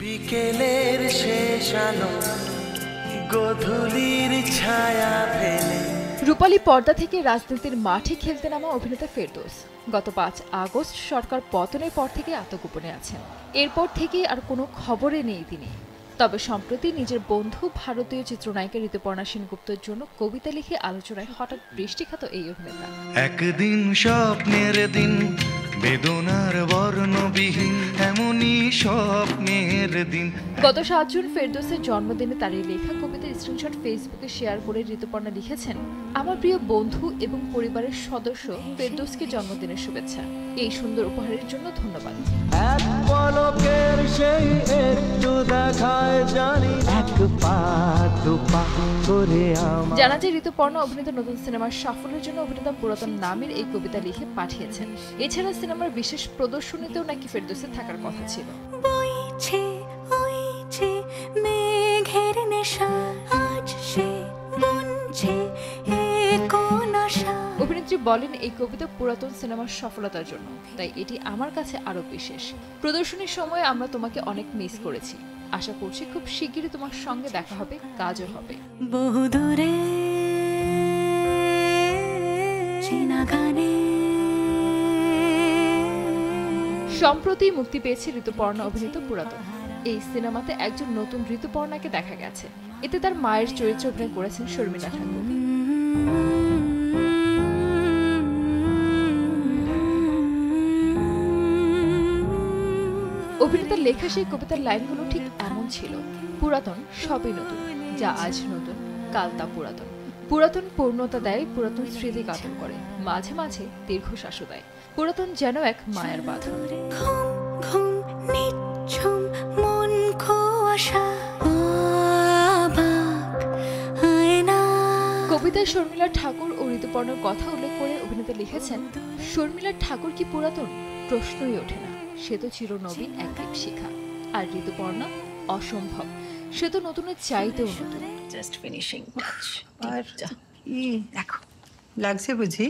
বিকেলের শেষ আলো গোধূলির ছায়া ফেলে। রূপালী পর্দা থেকে রাজনীতির মাঠে খেলতে নামা অভিনেতা ফেরদৌস গত ৫ আগস্ট সরকার পতনের পর থেকে আত্মগোপনে আছেন। এরপর থেকে আর কোনো খবরে নেই তিনি। তবে সম্প্রতি নিজের বন্ধু ভারতীয় চিত্রনায়িকা ঋতুপর্ণা সেনগুপ্তের জন্য কবিতা লিখে আলোচনায় হঠাৎ বৃষ্টিখ্যাত এই অভিনেতা। একদিন স্বপ্নের দিন বেদনার বর্ণবিহীন এমনই স্বপ্নের দিন। গত ৭ জুন ফেরদৌসের জন্মদিনে তার এই লেখা কবিতার স্ক্রিনশট ফেসবুকে শেয়ার করে ঋতুপর্ণা লিখেছেন, আমার প্রিয় বন্ধু এবং পরিবারের সদস্য ফেরদৌসকে জন্মদিনের শুভেচ্ছা। এই সুন্দর উপহারের জন্য ধন্যবাদ। জানা যায় ঋতুপর্ণা অভিনেতা নতুন সিনেমার সাফল্যের জন্য অভিনেতা পুরাতন নামের এই কবিতা লিখে পাঠিয়েছেন। এছাড়া সিনেমার বিশেষ প্রদর্শনীতেও নাকি ফেরদৌসের থাকার কথা ছিল। অভিনেত্রী বলেন, এই কবিতা পুরাতন সিনেমার সফলতার জন্য, তাই এটি আমার কাছে আরো বিশেষ। প্রদর্শনীর সময় আমরা তোমাকে অনেক মিস করেছি। আশা করছি খুব শিগগিরই তোমার সঙ্গে দেখা হবে, কাজও হবে। বহুদূরে সম্প্রতি মুক্তি পেয়েছে ঋতুপর্ণা অভিনীত পুরাতন। এই সিনেমাতে একজন নতুন ঋতুপর্ণাকে দেখা গেছে। এতে তার মায়ের চরিত্রে অভিনয় করেছেন শর্মিলা ঠাকুর। অভিনেতার লেখা সেই কবিতার লাইনগুলো ঠিক এমন ছিল, পুরাতন সবই নতুন, যা আজ নতুন কাল তা পুরাতন। পুরাতন পূর্ণতা দেয়, পুরাতন স্মৃতি কাতর করে, মাঝে মাঝে দীর্ঘশ্বাসও দেয়। পুরাতন যেন এক মায়ার বাঁধন। কবিতায় শর্মিলা ঠাকুর ও ঋতুপর্ণার কথা উল্লেখ করে অভিনেতা লিখেছেন, শর্মিলা ঠাকুর কি পুরাতন? প্রশ্নই ওঠে না। সে তো চিরনবীন এক দীপশিখা। আর ঋতুপর্ণা অসম্ভব, সে তো নতুনের চাইতেও নতুন। Just finishing touch. আর কি দেখো লাগছে বুঝি?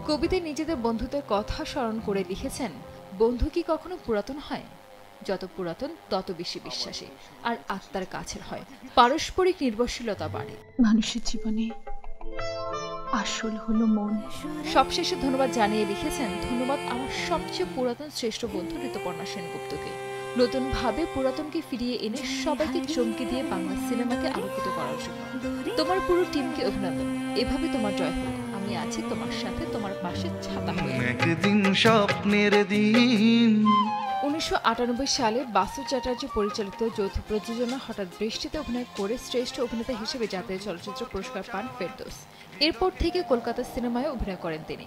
কবিতায় নিজেদের বন্ধুত্বের কথা স্মরণ করে লিখেছেন, বন্ধু কি কখনো পুরাতন হয়? যত পুরাতন তত বেশি বিশ্বাসী আর আত্মার কাছের হয়। পারস্পরিক নির্ভরশীলতা বাড়ে। মানুষের জীবনে আসল হলো মন। সবশেষে ধন্যবাদ জানিয়ে লিখেছেন, ধন্যবাদ আমার সবচেয়ে পুরাতন শ্রেষ্ঠ বন্ধু ঋতুপর্ণা সেনগুপ্তকে। নতুন ভাবে পুরাতনকে ফিরিয়ে এনে সবাইকে চমকে দিয়ে বাংলা সিনেমাকে আলোকিত করার জন্য তোমার পুরো টিমকে অভিনন্দন। এভাবে তোমার জয় হোক। আমি আছি তোমার সাথে, তোমার পাশে ছাতা হয়ে। একদিন স্বপ্নের দিন। ১৯৯৮ সালে বাসু চ্যাটার্জি পরিচালিত যৌথ প্রযোজনা হঠাৎ বৃষ্টিতে অভিনয় করে শ্রেষ্ঠ অভিনেতা হিসেবে জাতীয় চলচ্চিত্র পুরস্কার পান ফেরদৌস। এরপর থেকে কলকাতা সিনেমায় অভিনয় করেন তিনি।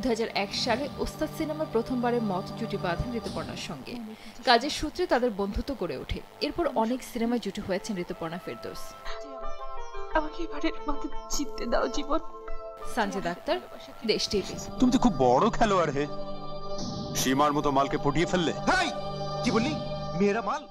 ২০০১ সালে ওস্তাদ সিনেমার প্রথমবারের মতো জুটি বাঁধেন ঋতুপর্ণার সঙ্গে। কাজের সূত্রে তাদের বন্ধুত্ব গড়ে ওঠে। এরপর অনেক সিনেমায় জুটি হয়েছেন ঋতুপর্ণা ফেরদৌস। আমাকে এবারে মাথা জিততে দাও জীবন। সঞ্জয় আক্তার, দেশ টিভি। তুমি তো খুব বড় খেলোয়াড় হে, সীমার মতো মালকে পটিয়ে ফেললে। কি বললি? মেয়েরা মাল?